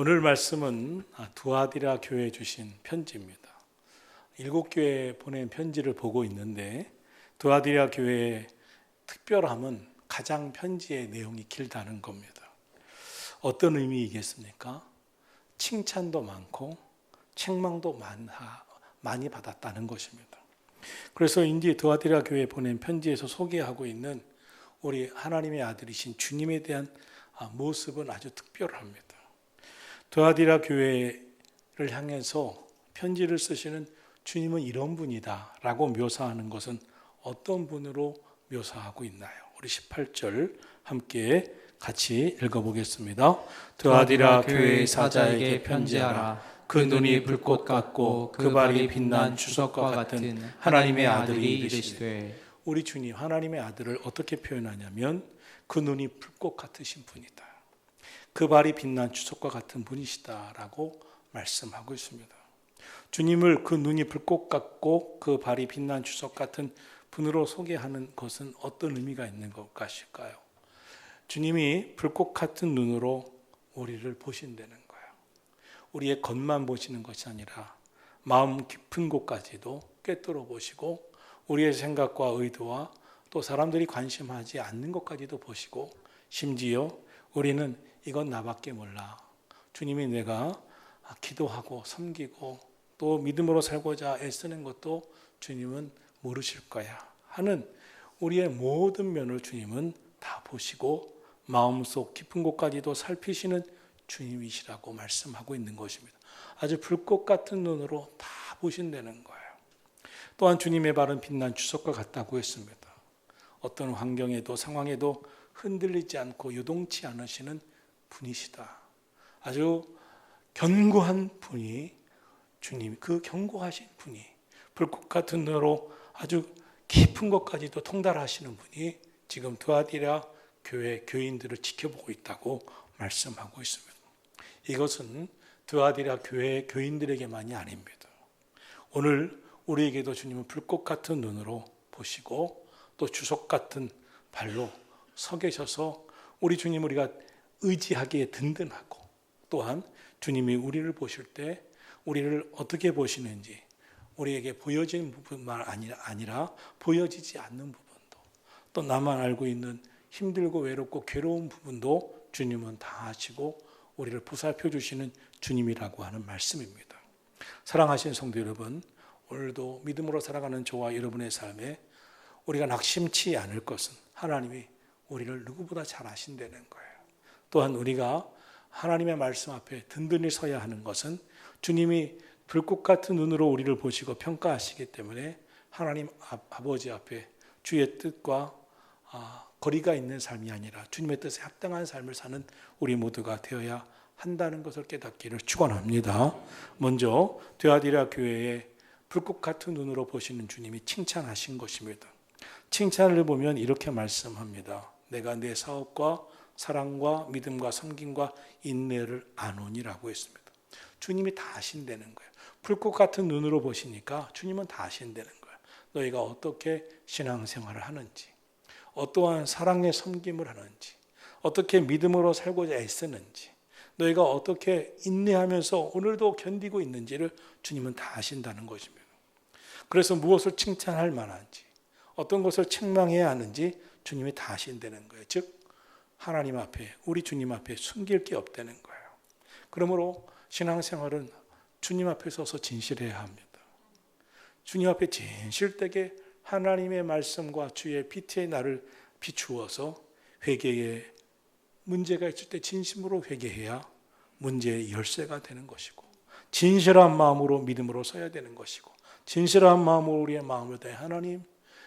오늘 말씀은 두아디라 교회에 주신 편지입니다. 7교회에 보낸 편지를 보고 있는데 두아디라 교회의 특별함은 가장 편지의 내용이 길다는 겁니다. 어떤 의미이겠습니까? 칭찬도 많고 책망도 많이 받았다는 것입니다. 그래서 인디 두아디라 교회에 보낸 편지에서 소개하고 있는 우리 하나님의 아들이신 주님에 대한 모습은 아주 특별합니다. 두아디라 교회를 향해서 편지를 쓰시는 주님은 이런 분이다 라고 묘사하는 것은 어떤 분으로 묘사하고 있나요? 우리 18절 함께 같이 읽어보겠습니다. 두아디라 교회의 사자에게 편지하라. 그 눈이 불꽃 같고 그 발이 빛난 주석과 같은 하나님의 아들이 이르시되. 우리 주님 하나님의 아들을 어떻게 표현하냐면 그 눈이 불꽃 같으신 분이다, 그 발이 빛난 주석과 같은 분이시다라고 말씀하고 있습니다. 주님을 그 눈이 불꽃 같고 그 발이 빛난 주석 같은 분으로 소개하는 것은 어떤 의미가 있는 것일까요? 주님이 불꽃 같은 눈으로 우리를 보신다는 거예요. 우리의 겉만 보시는 것이 아니라 마음 깊은 곳까지도 꿰뚫어 보시고 우리의 생각과 의도와 또 사람들이 관심하지 않는 것까지도 보시고, 심지어 우리는 이건 나밖에 몰라, 주님이 내가 기도하고 섬기고 또 믿음으로 살고자 애쓰는 것도 주님은 모르실 거야 하는 우리의 모든 면을 주님은 다 보시고 마음속 깊은 곳까지도 살피시는 주님이시라고 말씀하고 있는 것입니다. 아주 불꽃 같은 눈으로 다 보신다는 거예요. 또한 주님의 발은 빛난 주석과 같다고 했습니다. 어떤 환경에도 상황에도 흔들리지 않고 요동치 않으시는 분이시다. 아주 견고한 분이 주님, 그 견고하신 분이 불꽃 같은 눈으로 아주 깊은 것까지도 통달하시는 분이 지금 두아디라 교회 교인들을 지켜보고 있다고 말씀하고 있습니다. 이것은 두아디라 교회 교인들에게만이 아닙니다. 오늘 우리에게도 주님은 불꽃 같은 눈으로 보시고 또 주석 같은 발로 서 계셔서 우리 주님 우리가 의지하기에 든든하고, 또한 주님이 우리를 보실 때 우리를 어떻게 보시는지 우리에게 보여지는 부분만 아니라 보여지지 않는 부분도, 또 나만 알고 있는 힘들고 외롭고 괴로운 부분도 주님은 다 아시고 우리를 보살펴 주시는 주님이라고 하는 말씀입니다. 사랑하신 성도 여러분, 오늘도 믿음으로 살아가는 저와 여러분의 삶에 우리가 낙심치 않을 것은 하나님이 우리를 누구보다 잘 아신다는 거예요. 또한 우리가 하나님의 말씀 앞에 든든히 서야 하는 것은 주님이 불꽃 같은 눈으로 우리를 보시고 평가하시기 때문에 하나님 아버지 앞에 주의 뜻과 거리가 있는 삶이 아니라 주님의 뜻에 합당한 삶을 사는 우리 모두가 되어야 한다는 것을 깨닫기를 축원합니다. 먼저 두아디라 교회의 불꽃 같은 눈으로 보시는 주님이 칭찬하신 것입니다. 칭찬을 보면 이렇게 말씀합니다. 내가 내 사업과 사랑과 믿음과 섬김과 인내를 아노니라고 했습니다. 주님이 다 아신다는 거예요. 불꽃 같은 눈으로 보시니까 주님은 다 아신다는 거예요. 너희가 어떻게 신앙생활을 하는지, 어떠한 사랑의 섬김을 하는지, 어떻게 믿음으로 살고자 애쓰는지, 너희가 어떻게 인내하면서 오늘도 견디고 있는지를 주님은 다 아신다는 것입니다. 그래서 무엇을 칭찬할 만한지, 어떤 것을 책망해야 하는지 주님이 다 아신다는 거예요. 즉 하나님 앞에, 우리 주님 앞에 숨길 게 없다는 거예요. 그러므로 신앙생활은 주님 앞에 서서 진실해야 합니다. 주님 앞에 진실되게 하나님의 말씀과 주의 PT의 나를 비추어서 회개에 문제가 있을 때 진심으로 회개해야 문제의 열쇠가 되는 것이고, 진실한 마음으로 믿음으로 서야 되는 것이고, 진실한 마음으로 우리의 마음을 다해 하나님,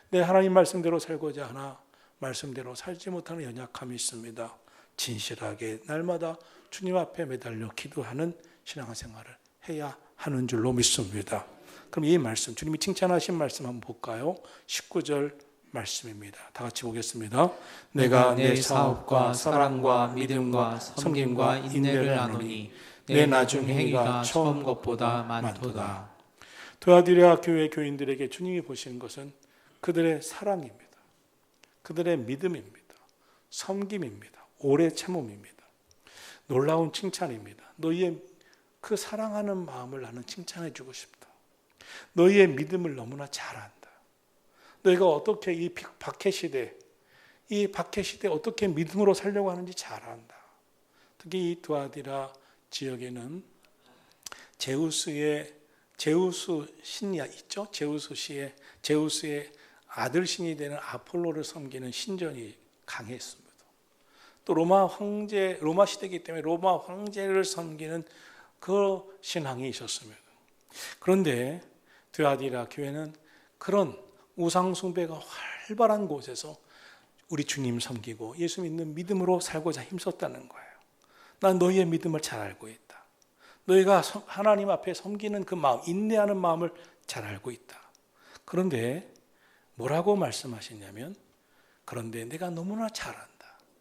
내 하나님 말씀대로 살고자 하나 말씀대로 살지 못하는 연약함이 있습니다. 진실하게 날마다 주님 앞에 매달려 기도하는 신앙생활을 해야 하는 줄로 믿습니다. 그럼 이 말씀, 주님이 칭찬하신 말씀 한번 볼까요? 19절 말씀입니다. 다 같이 보겠습니다. 내가 내 사업과 사랑과 믿음과 섬김과 인내를 아노니 내 나중 행위가 처음 것보다 많도다. 두아디라 교회 교인들에게 주님이 보시는 것은 그들의 사랑입니다. 그들의 믿음입니다. 섬김입니다. 오래 참음입니다. 놀라운 칭찬입니다. 너희의 그 사랑하는 마음을 나는 칭찬해 주고 싶다. 너희의 믿음을 너무나 잘 안다. 너희가 어떻게 이 박해 시대에 어떻게 믿음으로 살려고 하는지 잘 안다. 특히 이 두아디라 지역에는 제우스 신이 있죠. 제우스의 아들 신이 되는 아폴로를 섬기는 신전이 강했습니다. 또 로마 시대이기 때문에 로마 황제를 섬기는 그 신앙이 있었습니다. 그런데 두아디라 교회는 그런 우상 숭배가 활발한 곳에서 우리 주님 섬기고 예수 믿는 믿음으로 살고자 힘썼다는 거예요. 난 너희의 믿음을 잘 알고 있다. 너희가 하나님 앞에 섬기는 그 마음, 인내하는 마음을 잘 알고 있다. 그런데 뭐라고 말씀하시냐면, 그런데 내가 너무나 잘 안다.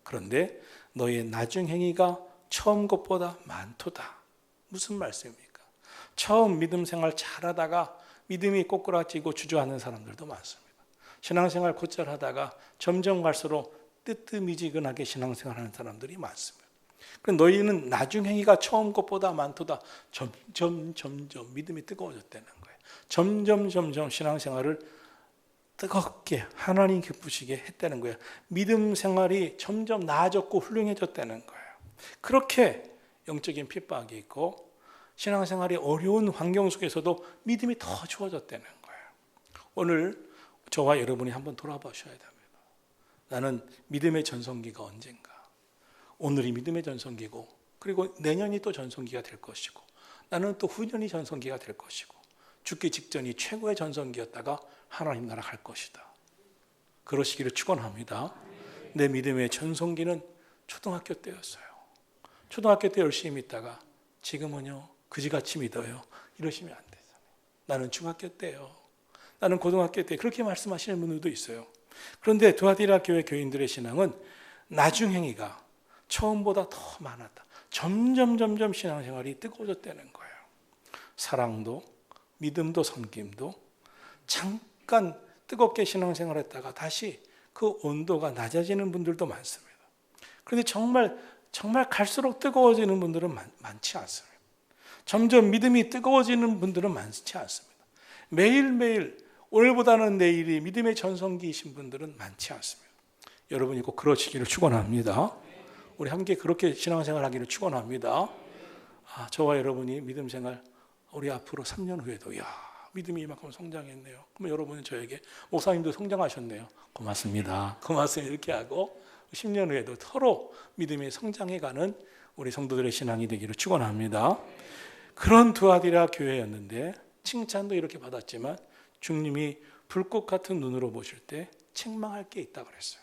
그런데 너희의 나중 행위가 처음 것보다 많도다. 무슨 말씀입니까? 처음 믿음 생활 잘하다가 믿음이 꼬꾸라지고 주저하는 사람들도 많습니다. 신앙생활 곧잘 하다가 점점 갈수록 뜨뜻미지근하게 신앙생활하는 사람들이 많습니다. 너희는 나중 행위가 처음 것보다 많도다. 점점 믿음이 뜨거워졌다는 거예요. 점점 신앙생활을 뜨겁게 하나님 기쁘시게 했다는 거예요. 믿음 생활이 점점 나아졌고 훌륭해졌다는 거예요. 그렇게 영적인 핍박이 있고 신앙생활이 어려운 환경 속에서도 믿음이 더 좋아졌다는 거예요. 오늘 저와 여러분이 한번 돌아보셔야 됩니다. 나는 믿음의 전성기가 언젠가. 오늘이 믿음의 전성기고, 그리고 내년이 또 전성기가 될 것이고, 나는 또 후년이 전성기가 될 것이고, 죽기 직전이 최고의 전성기였다가 하나님 나라 갈 것이다. 그러시기를 축원합니다. 내 믿음의 전성기는 초등학교 때였어요. 초등학교 때 열심히 믿다가 지금은요 그지같이 믿어요. 이러시면 안 되잖아요. 나는 중학교 때요. 나는 고등학교 때, 그렇게 말씀하시는 분들도 있어요. 그런데 두아디라 교회 교인들의 신앙은 나중 행위가 처음보다 더 많았다. 점점 신앙생활이 뜨거워졌다는 거예요. 사랑도 믿음도 섬김도 잠깐 뜨겁게 신앙생활했다가 다시 그 온도가 낮아지는 분들도 많습니다. 그런데 정말 갈수록 뜨거워지는 분들은 많지 않습니다. 점점 믿음이 뜨거워지는 분들은 많지 않습니다. 매일매일 오늘보다는 내일이 믿음의 전성기이신 분들은 많지 않습니다. 여러분이 꼭 그러시기를 축원합니다. 우리 함께 그렇게 신앙생활 하기를 축원합니다. 저와 여러분이 믿음 생활 우리 앞으로 3년 후에도 믿음이 이만큼 성장했네요. 그럼 여러분은 저에게 목사님도 성장하셨네요. 고맙습니다. 이렇게 하고 10년 후에도 서로 믿음이 성장해가는 우리 성도들의 신앙이 되기를 축원합니다. 그런 두아디라 교회였는데 칭찬도 이렇게 받았지만 주님이 불꽃 같은 눈으로 보실 때 책망할 게 있다고 그랬어요.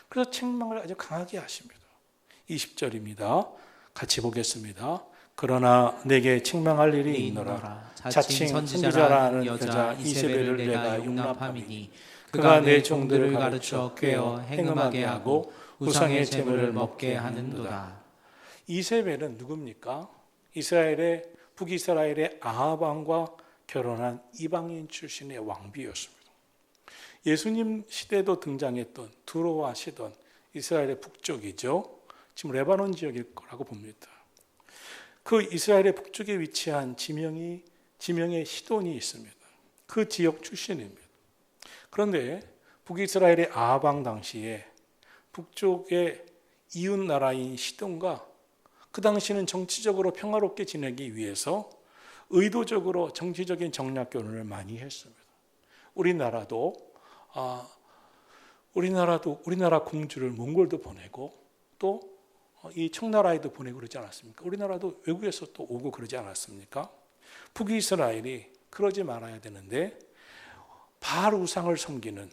그래서 책망을 아주 강하게 하십니다. 20절입니다. 같이 보겠습니다. 그러나 내게 책망할 일이 있노라. 자칭 선지자라는 여자 이세벨을 내가 용납함이니 그가 내 종들을 가르쳐 꾀어 행음하게 하고 우상의 제물을 먹게 하는도다. 이세벨은 누굽니까? 북이스라엘의 아합 왕과 결혼한 이방인 출신의 왕비였습니다. 예수님 시대도 등장했던 두로와 시돈, 이스라엘의 북쪽이죠. 지금 레바논 지역일 거라고 봅니다. 그 이스라엘의 북쪽에 위치한 지명의 시돈이 있습니다. 그 지역 출신입니다. 그런데 북이스라엘의 아합 왕 당시에 북쪽의 이웃 나라인 시돈과 그 당시는 정치적으로 평화롭게 지내기 위해서 의도적으로 정치적인 정략 결혼을 많이 했습니다. 우리나라 공주를 몽골도 보내고 또 이 청나라에도 보내고 그러지 않았습니까? 우리나라도 외국에서 또 오고 그러지 않았습니까? 북이스라엘이 그러지 말아야 되는데 바알 우상을 섬기는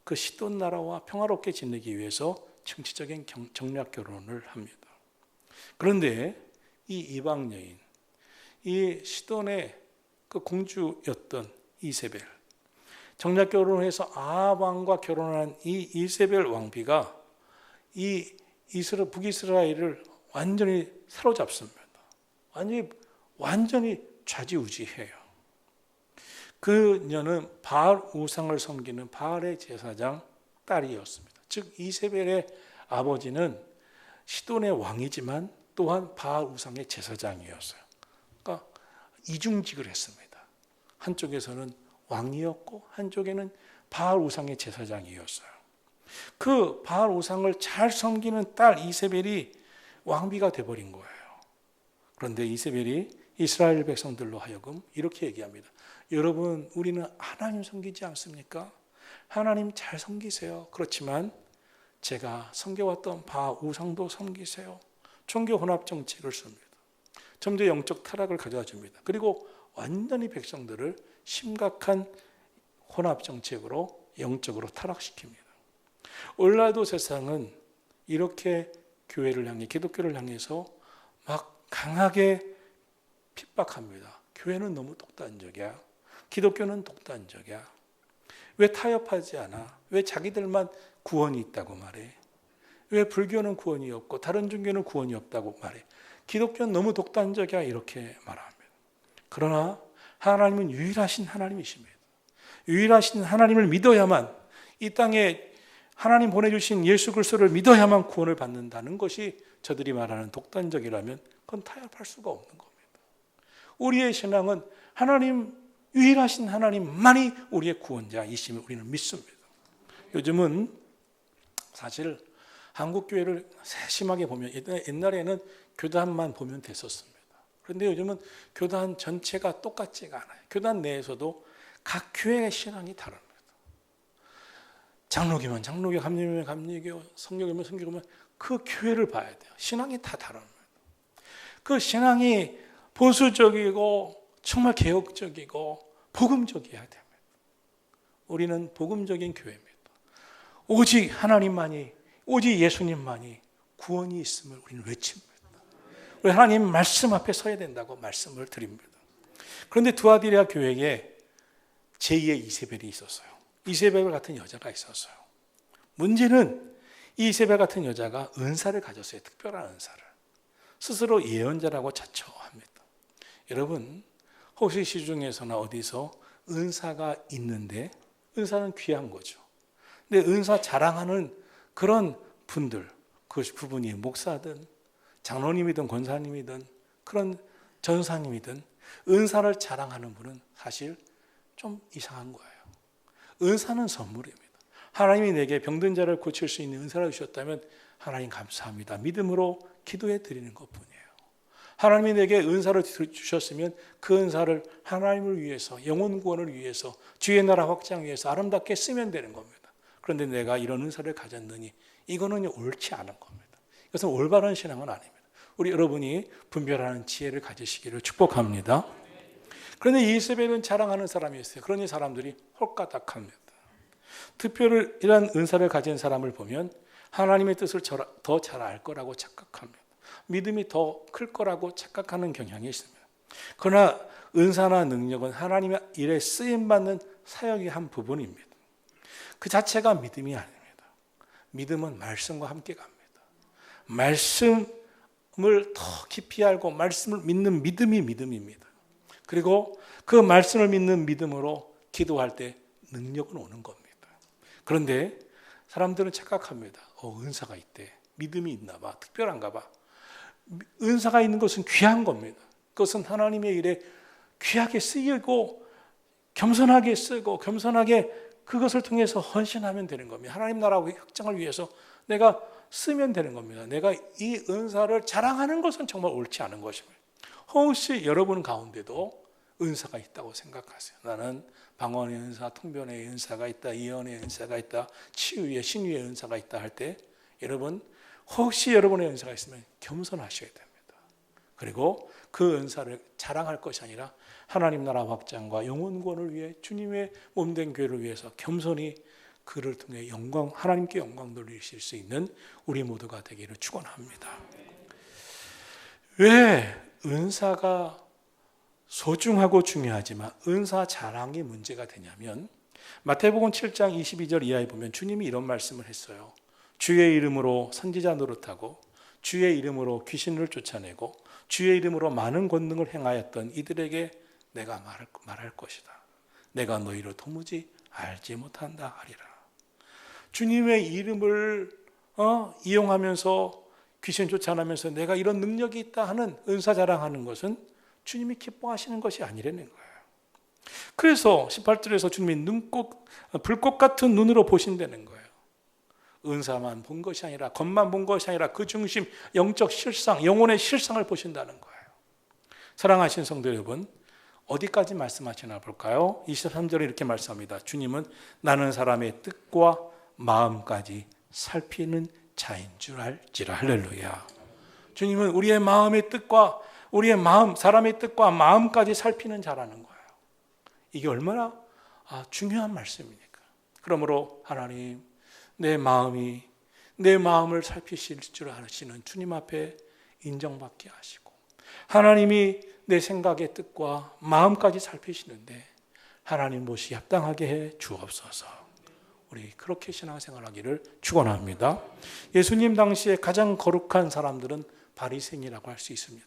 그 시돈 나라와 평화롭게 지내기 위해서 정치적인 정략 결혼을 합니다. 그런데 이 이방 여인, 이 시돈의 그 공주였던 이세벨, 정략 결혼을 해서 아합 왕과 결혼한 이 이세벨 왕비가 이 북이스라엘을 완전히 사로잡습니다. 완전히 좌지우지해요. 그녀는 바알 우상을 섬기는 바알의 제사장 딸이었습니다. 즉 이세벨의 아버지는 시돈의 왕이지만 또한 바알 우상의 제사장이었어요. 그러니까 이중직을 했습니다. 한쪽에서는 왕이었고 한쪽에는 바알 우상의 제사장이었어요. 그 바알 우상을 잘 섬기는 딸 이세벨이 왕비가 돼버린 거예요. 그런데 이세벨이 이스라엘 백성들로 하여금 이렇게 얘기합니다. 여러분, 우리는 하나님 섬기지 않습니까? 하나님 잘 섬기세요. 그렇지만 제가 섬겨왔던 바알 우상도 섬기세요. 종교 혼합 정책을 씁니다. 점점 영적 타락을 가져다 줍니다. 그리고 완전히 백성들을 심각한 혼합 정책으로 영적으로 타락시킵니다. 오늘날도 세상은 이렇게 교회를 향해, 기독교를 향해서 막 강하게 핍박합니다. 교회는 너무 독단적이야. 기독교는 독단적이야. 왜 타협하지 않아? 왜 자기들만 구원이 있다고 말해? 왜 불교는 구원이 없고 다른 종교는 구원이 없다고 말해? 기독교는 너무 독단적이야, 이렇게 말합니다. 그러나 하나님은 유일하신 하나님이십니다. 유일하신 하나님을 믿어야만, 이 땅에 하나님 보내주신 예수 그리스도를 믿어야만 구원을 받는다는 것이 저들이 말하는 독단적이라면 그건 타협할 수가 없는 겁니다. 우리의 신앙은 하나님, 유일하신 하나님만이 우리의 구원자이심을 우리는 믿습니다. 요즘은 사실 한국 교회를 세심하게 보면, 옛날에는 교단만 보면 됐었습니다. 그런데 요즘은 교단 전체가 똑같지가 않아요. 교단 내에서도 각 교회의 신앙이 다릅니다. 장로교면 장로교, 감리교면 감리교, 성교교면 성교교면 그 교회를 봐야 돼요. 신앙이 다 다릅니다. 그 신앙이 보수적이고 정말 개혁적이고 복음적이어야 됩니다. 우리는 복음적인 교회입니다. 오직 하나님만이, 오직 예수님만이 구원이 있음을 우리는 외칩니다. 우리 하나님 말씀 앞에 서야 된다고 말씀을 드립니다. 그런데 두아디라 교회에 제2의 이세벨이 있었어요. 이세벨 같은 여자가 있었어요. 문제는 이 이세벨 같은 여자가 은사를 가졌어요. 특별한 은사를. 스스로 예언자라고 자처합니다. 여러분, 혹시 시중에서나 어디서 은사가 있는데, 은사는 귀한 거죠. 근데 은사 자랑하는 그런 분들, 그것이 부분이 목사든 장로님이든 권사님이든 그런 전사님이든 은사를 자랑하는 분은 사실 좀 이상한 거예요. 은사는 선물입니다. 하나님이 내게 병든 자를 고칠 수 있는 은사를 주셨다면 하나님 감사합니다. 믿음으로 기도해 드리는 것뿐이에요. 하나님이 내게 은사를 주셨으면 그 은사를 하나님을 위해서, 영혼 구원을 위해서, 주의 나라 확장 위해서 아름답게 쓰면 되는 겁니다. 그런데 내가 이런 은사를 가졌느니 이거는 옳지 않은 겁니다. 이것은 올바른 신앙은 아닙니다. 우리 여러분이 분별하는 지혜를 가지시기를 축복합니다. 그런데 이세벨은 자랑하는 사람이었어요. 그러니 사람들이 홀가닥합니다. 특별히 이런 은사를 가진 사람을 보면 하나님의 뜻을 더 잘 알 거라고 착각합니다. 믿음이 더 클 거라고 착각하는 경향이 있습니다. 그러나 은사나 능력은 하나님의 일에 쓰임받는 사역의 한 부분입니다. 그 자체가 믿음이 아닙니다. 믿음은 말씀과 함께 갑니다. 말씀을 더 깊이 알고 말씀을 믿는 믿음이 믿음입니다. 그리고 그 말씀을 믿는 믿음으로 기도할 때 능력은 오는 겁니다. 그런데 사람들은 착각합니다. 은사가 있대. 믿음이 있나 봐. 특별한가 봐. 은사가 있는 것은 귀한 겁니다. 그것은 하나님의 일에 귀하게 쓰이고 겸손하게 쓰고 겸손하게 그것을 통해서 헌신하면 되는 겁니다. 하나님 나라의 확장을 위해서 내가 쓰면 되는 겁니다. 내가 이 은사를 자랑하는 것은 정말 옳지 않은 것입니다. 혹시 여러분 가운데도 은사가 있다고 생각하세요? 나는 방언의 은사, 통변의 은사가 있다, 예언의 은사가 있다, 치유의 신유의 은사가 있다 할 때 여러분 혹시 여러분의 은사가 있으면 겸손하셔야 됩니다. 그리고 그 은사를 자랑할 것이 아니라 하나님 나라 확장과 영혼 구원을 위해 주님의 몸된 교회를 위해서 겸손히 그를 통해 영광, 하나님께 영광 돌리실 수 있는 우리 모두가 되기를 축원합니다. 왜 은사가 소중하고 중요하지만 은사 자랑이 문제가 되냐면 마태복음 7장 22절 이하에 보면 주님이 이런 말씀을 했어요. 주의 이름으로 선지자 노릇하고 주의 이름으로 귀신을 쫓아내고 주의 이름으로 많은 권능을 행하였던 이들에게 내가 말할 것이다. 내가 너희를 도무지 알지 못한다 하리라. 주님의 이름을 이용하면서 귀신 쫓아내면서 내가 이런 능력이 있다 하는 은사 자랑하는 것은 주님이 기뻐하시는 것이 아니라는 거예요. 그래서 18절에서 주님이 불꽃 같은 눈으로 보신다는 거예요. 은사만 본 것이 아니라, 겉만 본 것이 아니라 그 중심, 영적 실상, 영혼의 실상을 보신다는 거예요. 사랑하신 성도 여러분, 어디까지 말씀하시나 볼까요? 23절에 이렇게 말씀합니다. 주님은 나는 사람의 뜻과 마음까지 살피는 자인 줄 알지라. 할렐루야. 주님은 우리의 마음의 뜻과 우리의 마음, 사람의 뜻과 마음까지 살피는 자라는 거예요. 이게 얼마나 중요한 말씀입니까? 그러므로 하나님, 내 마음을 살피실 줄 아시는 주님 앞에 인정받게 하시고, 하나님이 내 생각의 뜻과 마음까지 살피시는데 하나님 못이 합당하게 해 주옵소서. 우리 그렇게 신앙생활하기를 축원합니다. 예수님 당시에 가장 거룩한 사람들은 바리새인이라고 할 수 있습니다.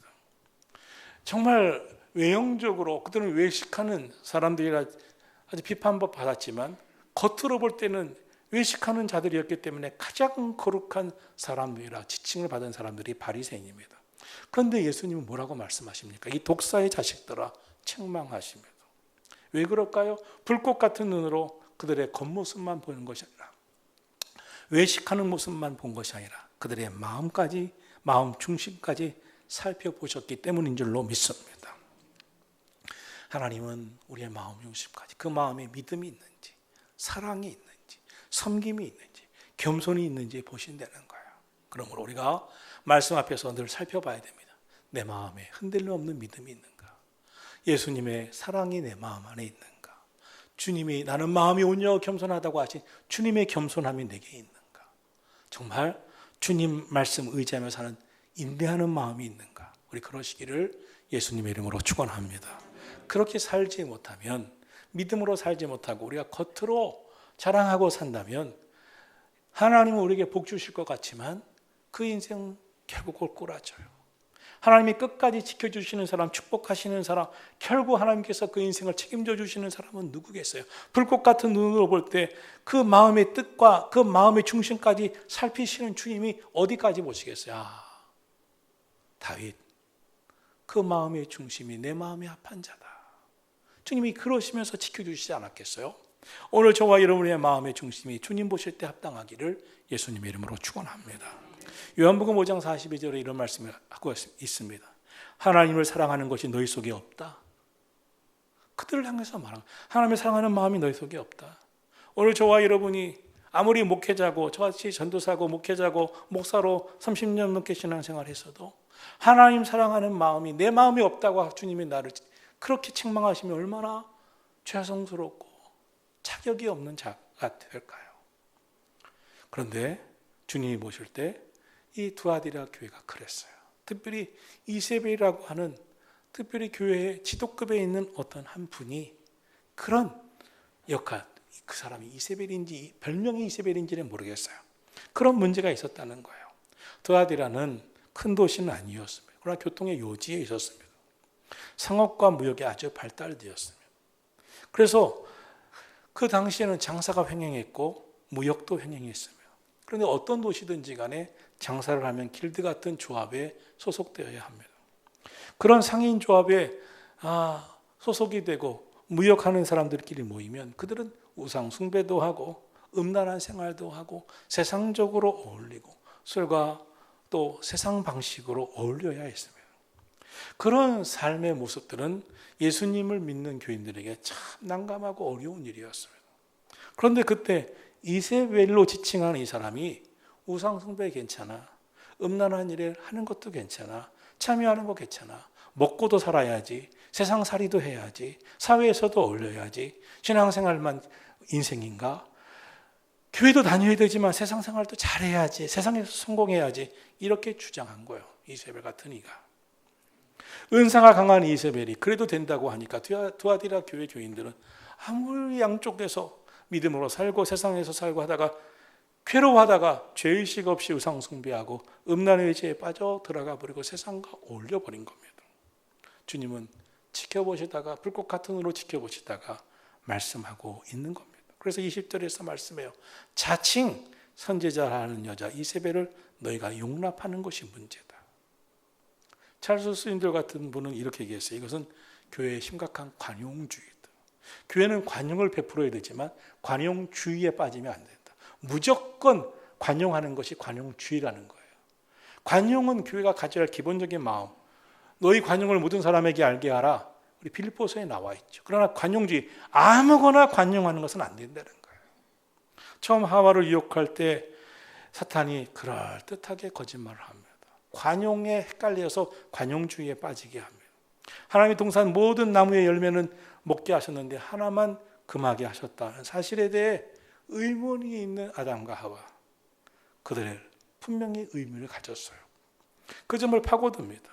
정말 외형적으로 그들은 외식하는 사람들이라 아주 비판도 받았지만 겉으로 볼 때는 외식하는 자들이었기 때문에 가장 거룩한 사람들이라 지칭을 받은 사람들이 바리새인입니다. 그런데 예수님은 뭐라고 말씀하십니까? 이 독사의 자식들아 책망하십니다. 왜 그럴까요? 불꽃 같은 눈으로 그들의 겉모습만 보는 것이 아니라, 외식하는 모습만 본 것이 아니라 그들의 마음 중심까지 살펴보셨기 때문인 줄로 믿습니다. 하나님은 우리의 마음 중심까지, 그 마음에 믿음이 있는지, 사랑이 있는지, 섬김이 있는지, 겸손이 있는지 보신다는 거예요. 그러므로 우리가 말씀 앞에서 늘 살펴봐야 됩니다. 내 마음에 흔들림 없는 믿음이 있는가? 예수님의 사랑이 내 마음 안에 있는가? 주님이 나는 마음이 온유하고 겸손하다고 하신 주님의 겸손함이 내게 있는가? 정말 주님 말씀 의지하며 사는 인내하는 마음이 있는가? 우리 그러시기를 예수님의 이름으로 축원합니다. 그렇게 살지 못하면, 믿음으로 살지 못하고 우리가 겉으로 자랑하고 산다면 하나님은 우리에게 복 주실 것 같지만 그 인생 결국 꼴꼴아져요. 하나님이 끝까지 지켜주시는 사람, 축복하시는 사람, 결국 하나님께서 그 인생을 책임져 주시는 사람은 누구겠어요? 불꽃 같은 눈으로 볼 때 그 마음의 뜻과 그 마음의 중심까지 살피시는 주님이 어디까지 보시겠어요? 다윗, 그 마음의 중심이 내 마음에 합한 자다. 주님이 그러시면서 지켜주시지 않았겠어요? 오늘 저와 여러분의 마음의 중심이 주님 보실 때 합당하기를 예수님의 이름으로 축원합니다. 요한복음 5장 42절에 이런 말씀을 하고 있습니다. 하나님을 사랑하는 것이 너희 속에 없다. 그들을 향해서 말합니다. 하나님을 사랑하는 마음이 너희 속에 없다. 오늘 저와 여러분이 아무리 목회자고, 저같이 전도사고 목회자고 목사로 30년 넘게 신앙생활을 했어도 하나님 사랑하는 마음이 내 마음이 없다고 주님이 나를 그렇게 책망하시면 얼마나 죄송스럽고 자격이 없는 자가 될까요? 그런데 주님이 보실 때 이 두아디라 교회가 그랬어요. 특별히 이세벨이라고 하는 특별히 교회의 지도급에 있는 어떤 한 분이 그런 역할, 그 사람이 이세벨인지 별명이 이세벨인지는 모르겠어요. 그런 문제가 있었다는 거예요. 두아디라는 큰 도시는 아니었습니다. 그러나 교통의 요지에 있었습니다. 상업과 무역이 아주 발달되었습니다. 그래서 그 당시에는 장사가 횡행했고 무역도 횡행했습니다. 그런데 어떤 도시든지 간에 장사를 하면 길드 같은 조합에 소속되어야 합니다. 그런 상인 조합에 소속이 되고 무역하는 사람들끼리 모이면 그들은 우상 숭배도 하고 음란한 생활도 하고 세상적으로 어울리고 술과 또 세상 방식으로 어울려야 했습니다. 그런 삶의 모습들은 예수님을 믿는 교인들에게 참 난감하고 어려운 일이었습니다. 그런데 그때 이세벨로 지칭하는 이 사람이 우상 숭배 괜찮아, 음란한 일을 하는 것도 괜찮아, 참여하는 거 괜찮아, 먹고도 살아야지, 세상살이도 해야지, 사회에서도 어울려야지, 신앙생활만 인생인가? 교회도 다녀야 되지만 세상생활도 잘해야지, 세상에서 성공해야지, 이렇게 주장한 거예요. 이세벨 같은 이가. 은사가 강한 이세벨이 그래도 된다고 하니까 두아디라 교회 교인들은 아무리 양쪽에서 믿음으로 살고 세상에서 살고 하다가 괴로워하다가 죄의식 없이 우상 숭배하고 음란의 의지에 빠져 들어가 버리고 세상과 어울려 버린 겁니다. 주님은 지켜보시다가 불꽃 같은 눈으로 지켜보시다가 말씀하고 있는 겁니다. 그래서 20절에서 말씀해요. 자칭 선지자라는 여자 이세벨을 너희가 용납하는 것이 문제다. 찰스 스윈들 같은 분은 이렇게 얘기했어요. 이것은 교회의 심각한 관용주의다. 교회는 관용을 베풀어야 되지만 관용주의에 빠지면 안 된다. 무조건 관용하는 것이 관용주의라는 거예요. 관용은 교회가 가져야 할 기본적인 마음. 너희 관용을 모든 사람에게 알게 하라. 우리 빌립보서에 나와 있죠. 그러나 관용주의, 아무거나 관용하는 것은 안 된다는 거예요. 처음 하와를 유혹할 때 사탄이 그럴듯하게 거짓말을 합니다. 관용에 헷갈려서 관용주의에 빠지게 합니다. 하나님이 동산 모든 나무의 열매는 먹게 하셨는데 하나만 금하게 하셨다는 사실에 대해 의문이 있는 아담과 하와, 그들의 분명히 의문을 가졌어요. 그 점을 파고듭니다.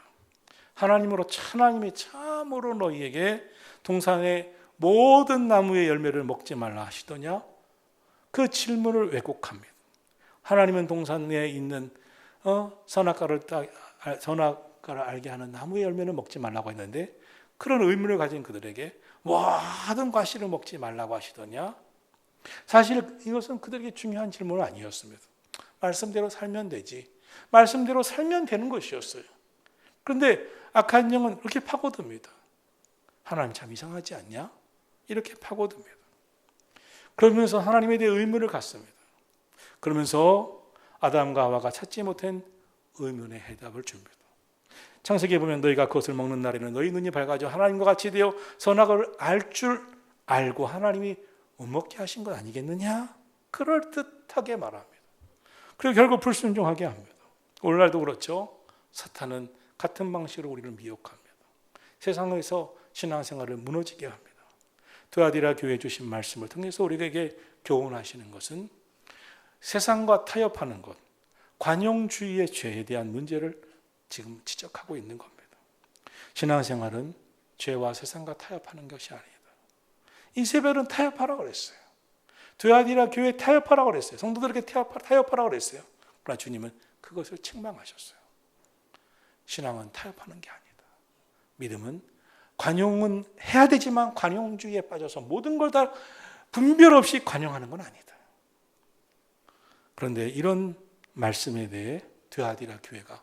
하나님이 참으로 너희에게 동산의 모든 나무의 열매를 먹지 말라 하시더냐? 그 질문을 왜곡합니다. 하나님은 동산에 있는 선악과를 알게 하는 나무의 열매는 먹지 말라고 했는데, 그런 의문을 가진 그들에게 모든 과실을 먹지 말라고 하시더냐? 사실 이것은 그들에게 중요한 질문은 아니었습니다. 말씀대로 살면 되지. 말씀대로 살면 되는 것이었어요. 그런데 악한 영은 이렇게 파고듭니다. 하나님 참 이상하지 않냐? 이렇게 파고듭니다. 그러면서 하나님에 대해 의문을 갖습니다. 그러면서 아담과 하와가 찾지 못한 의문의 해답을 줍니다. 창세기에 보면 너희가 그것을 먹는 날에는 너희 눈이 밝아져 하나님과 같이 되어 선악을 알 줄 알고 하나님이 못 먹게 하신 것 아니겠느냐? 그럴듯하게 말합니다. 그리고 결국 불순종하게 합니다. 오늘날도 그렇죠. 사탄은 같은 방식으로 우리를 미혹합니다. 세상에서 신앙생활을 무너지게 합니다. 두아디라 교회에 주신 말씀을 통해서 우리에게 교훈하시는 것은 세상과 타협하는 것, 관용주의의 죄에 대한 문제를 지금 지적하고 있는 겁니다. 신앙생활은 죄와 세상과 타협하는 것이 아니다. 이세벨은 타협하라고 그랬어요. 두아디라 교회에 타협하라고 그랬어요. 성도들에게 타협하라고 그랬어요. 그러나 주님은 그것을 책망하셨어요. 신앙은 타협하는 게 아니다. 믿음은 관용은 해야 되지만 관용주의에 빠져서 모든 걸 다 분별 없이 관용하는 건 아니다. 그런데 이런 말씀에 대해 두아디라 교회가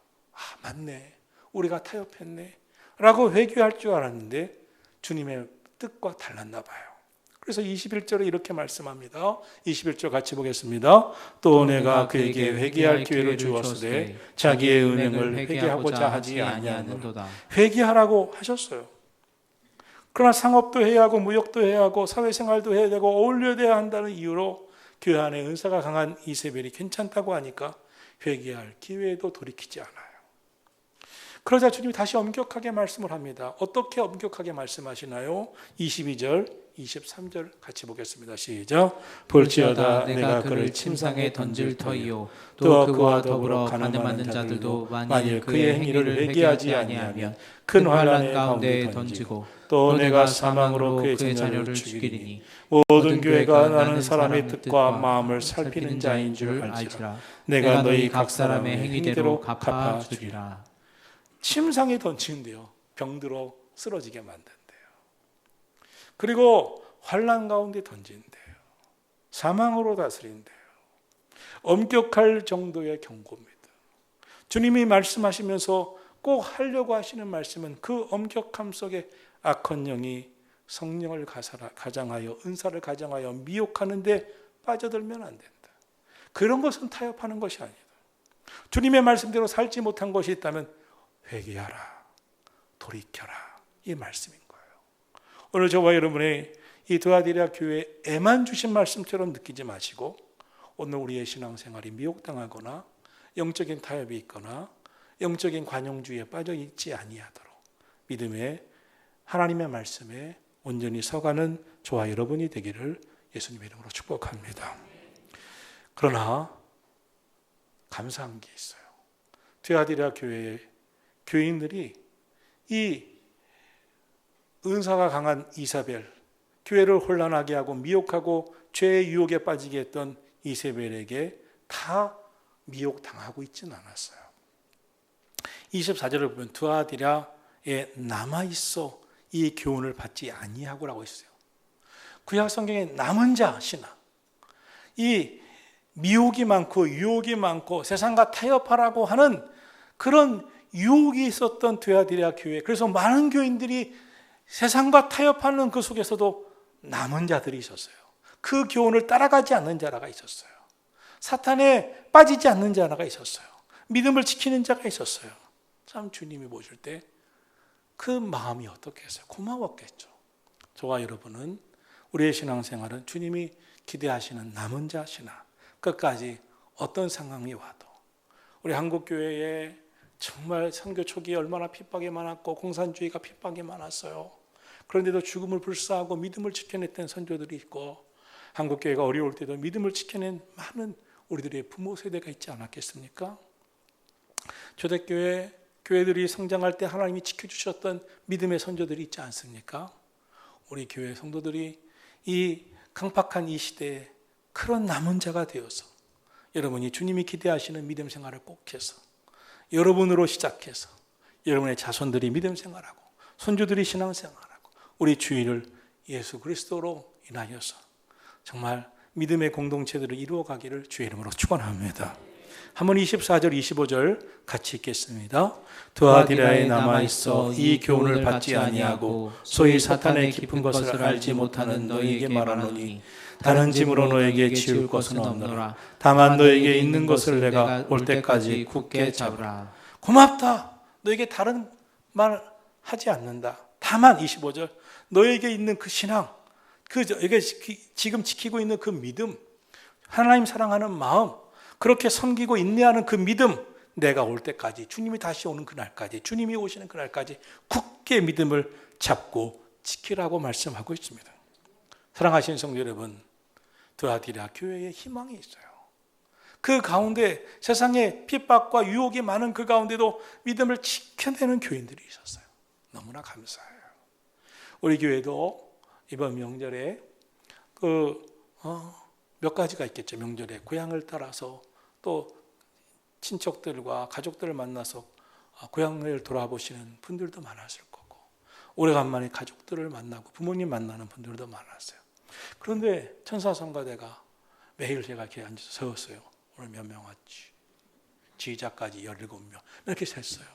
맞네, 우리가 타협했네 라고 회개할 줄 알았는데 주님의 뜻과 달랐나 봐요. 그래서 21절에 이렇게 말씀합니다. 21절 같이 보겠습니다. 또 내가 그에게 회개할 기회를 주었으되 자기의 은행을 회개하고자 하지 아니하는도다. 회개하라고 하셨어요. 그러나 상업도 해야 하고 무역도 해야 하고 사회생활도 해야 되고 어울려야 한다는 이유로 교회 안에 은사가 강한 이세벨이 괜찮다고 하니까 회개할 기회도 돌이키지 않아요. 그러자 주님이 다시 엄격하게 말씀을 합니다. 어떻게 엄격하게 말씀하시나요? 22절, 23절 같이 보겠습니다. 시작. 볼지어다 내가 그를 침상에 던질 터이요 또 그와 더불어 가늠하는 자들도 만일 그의 행위를 회개하지 아니하면 큰 환난 가운데 던지고 또 내가 사망으로 그의 자녀를 죽이리니 모든 교회가 나는 사람의 뜻과 마음을 살피는 자인 줄 알지라. 내가 너희 각 사람의 행위대로 갚아주리라. 침상에 던지는데요, 병들어 쓰러지게 만든대요. 그리고 환난 가운데 던진대요. 사망으로 다스린대요. 엄격할 정도의 경고입니다. 주님이 말씀하시면서 꼭 하려고 하시는 말씀은 그 엄격함 속에 악한 영이 성령을 가장하여 은사를 가장하여 미혹하는데 빠져들면 안 된다. 그런 것은 타협하는 것이 아니다. 주님의 말씀대로 살지 못한 것이 있다면 회개하라, 돌이켜라, 이 말씀인 거예요. 오늘 저와 여러분의 이 두아디라 교회에만 주신 말씀처럼 느끼지 마시고 오늘 우리의 신앙생활이 미혹당하거나 영적인 타협이 있거나 영적인 관용주의에 빠져 있지 아니하도록 믿음의 하나님의 말씀에 온전히 서가는 저와 여러분이 되기를 예수님의 이름으로 축복합니다. 그러나 감사한 게 있어요. 두아디라 교회의 교인들이 이 은사가 강한 이사벨, 교회를 혼란하게 하고 미혹하고 죄의 유혹에 빠지게 했던 이세벨에게 다 미혹당하고 있지는 않았어요. 24절을 보면 두아디라에 남아있어 이 교훈을 받지 아니하고라고 했어요. 구약 성경에 남은 자 신앙, 이 미혹이 많고 유혹이 많고 세상과 타협하라고 하는 그런 유혹이 있었던 두아디라 교회. 그래서 많은 교인들이 세상과 타협하는 그 속에서도 남은 자들이 있었어요. 그 교훈을 따라가지 않는 자라가 있었어요. 사탄에 빠지지 않는 자라가 있었어요. 믿음을 지키는 자가 있었어요. 참 주님이 보실 때 그 마음이 어떻겠어요? 고마웠겠죠. 저와 여러분은 우리의 신앙생활은 주님이 기대하시는 남은 자 신앙, 끝까지 어떤 상황이 와도 우리 한국교회에 정말 선교 초기에 얼마나 핍박이 많았고 공산주의가 핍박이 많았어요. 그런데도 죽음을 불사하고 믿음을 지켜냈던 선조들이 있고 한국교회가 어려울 때도 믿음을 지켜낸 많은 우리들의 부모 세대가 있지 않았겠습니까? 초대교회 교회들이 성장할 때 하나님이 지켜주셨던 믿음의 선조들이 있지 않습니까? 우리 교회 성도들이 이 강팍한 이 시대에 그런 남은 자가 되어서 여러분이 주님이 기대하시는 믿음 생활을 꼭 해서 여러분으로 시작해서 여러분의 자손들이 믿음 생활하고 손주들이 신앙 생활하고 우리 주위를 예수 그리스도로 인하여서 정말 믿음의 공동체들을 이루어가기를 주의 이름으로 축원합니다. 한번 24절 25절 같이 읽겠습니다. 두아디라에 남아있어 이 교훈을 받지 아니하고 소위 사탄의 깊은 것을 알지 못하는 너희에게 말하노니 다른 짐으로 너에게 지울 것은 없노라. 다만 너에게 있는 것을 내가 올 때까지 굳게 잡으라. 고맙다. 너에게 다른 말 하지 않는다. 다만 25절 너에게 있는 그 신앙, 너에게 지금 지키고 있는 그 믿음, 하나님 사랑하는 마음, 그렇게 섬기고 인내하는 그 믿음, 내가 올 때까지, 주님이 다시 오는 그날까지, 주님이 오시는 그날까지 굳게 믿음을 잡고 지키라고 말씀하고 있습니다. 사랑하시는 성도 여러분, 두아디라 교회에 희망이 있어요. 그 가운데 세상의 핍박과 유혹이 많은 그 가운데도 믿음을 지켜내는 교인들이 있었어요. 너무나 감사해요. 우리 교회도 이번 명절에 몇 가지가 있겠죠. 명절에 고향을 따라서 또 친척들과 가족들을 만나서 고향을 돌아보시는 분들도 많았을 거고 오래간만에 가족들을 만나고 부모님 만나는 분들도 많았어요. 그런데 천사성가대가 매일 제가 이렇게 앉아서 세웠어요. 오늘 몇 명 왔지? 지휘자까지 17명 이렇게 셌어요.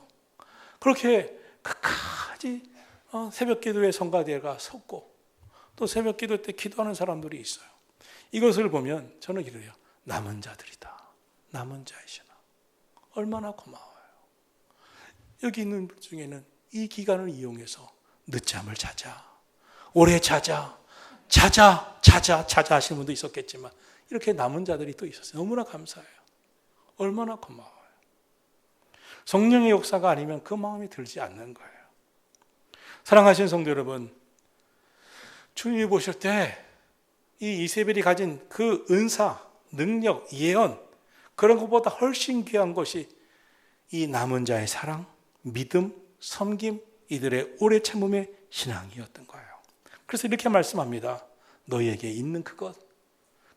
그렇게 끝까지 새벽 기도에 성가대가 섰고 또 새벽 기도 때 기도하는 사람들이 있어요. 이것을 보면 저는 이래요. 남은 자들이다. 남은 자의 신앙. 얼마나 고마워요. 여기 있는 분 중에는 이 기간을 이용해서 늦잠을 자자. 오래 자자. 자자 하시는 분도 있었겠지만 이렇게 남은 자들이 또 있었어요. 너무나 감사해요. 얼마나 고마워요. 성령의 역사가 아니면 그 마음이 들지 않는 거예요. 사랑하시는 성도 여러분, 주님이 보실 때 이 이세벨이 가진 그 은사, 능력, 예언 그런 것보다 훨씬 귀한 것이 이 남은 자의 사랑, 믿음, 섬김, 이들의 오래 참음의 신앙이었던 거예요. 그래서 이렇게 말씀합니다. 너희에게 있는 그것,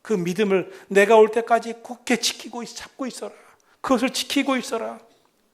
그 믿음을 내가 올 때까지 굳게 지키고 잡고 있어라. 그것을 지키고 있어라.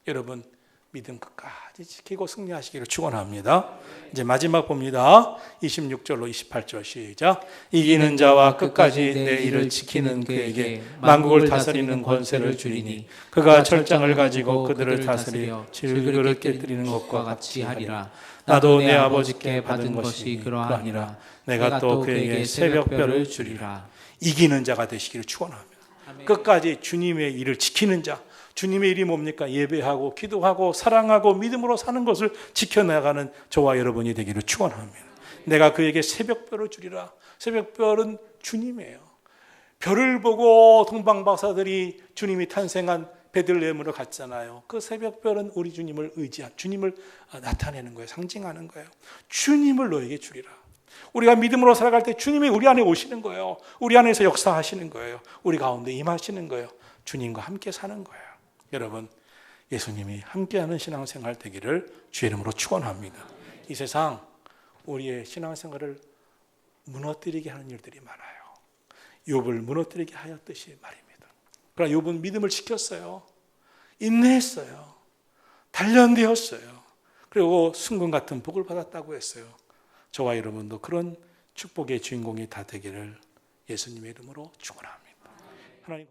여러분 믿음 끝까지 지키고 승리하시기를 축원합니다. 이제 마지막 봅니다. 26절로 28절 시작. 이기는 자와 끝까지 내 일을 지키는 그에게 만국을 다스리는 권세를 주리니 그가 철장을 가지고 그들을 다스려 질그릇을 깨뜨리는 것과 같이 하리라. 나도 내 아버지께 받은 것이 그러하니라. 내가 또 그에게 새벽별을 주리라. 이기는 자가 되시기를 축원합니다. 끝까지 주님의 일을 지키는 자. 주님의 일이 뭡니까? 예배하고 기도하고 사랑하고 믿음으로 사는 것을 지켜나가는 저와 여러분이 되기를 축원합니다. 내가 그에게 새벽별을 주리라. 새벽별은 주님이에요. 별을 보고 동방박사들이 주님이 탄생한 베들레헴으로 갔잖아요. 그 새벽별은 우리 주님을 의지한 주님을 나타내는 거예요. 상징하는 거예요. 주님을 너에게 주리라. 우리가 믿음으로 살아갈 때 주님이 우리 안에 오시는 거예요. 우리 안에서 역사하시는 거예요. 우리 가운데 임하시는 거예요. 주님과 함께 사는 거예요. 여러분, 예수님이 함께하는 신앙생활 되기를 주의 이름으로 축원합니다. 이 세상 우리의 신앙생활을 무너뜨리게 하는 일들이 많아요. 욥을 무너뜨리게 하였듯이 말입니다. 그러나 욥은 믿음을 지켰어요. 인내했어요. 단련되었어요. 그리고 순금 같은 복을 받았다고 했어요. 저와 여러분도 그런 축복의 주인공이 다 되기를 예수님의 이름으로 축원합니다. 하나님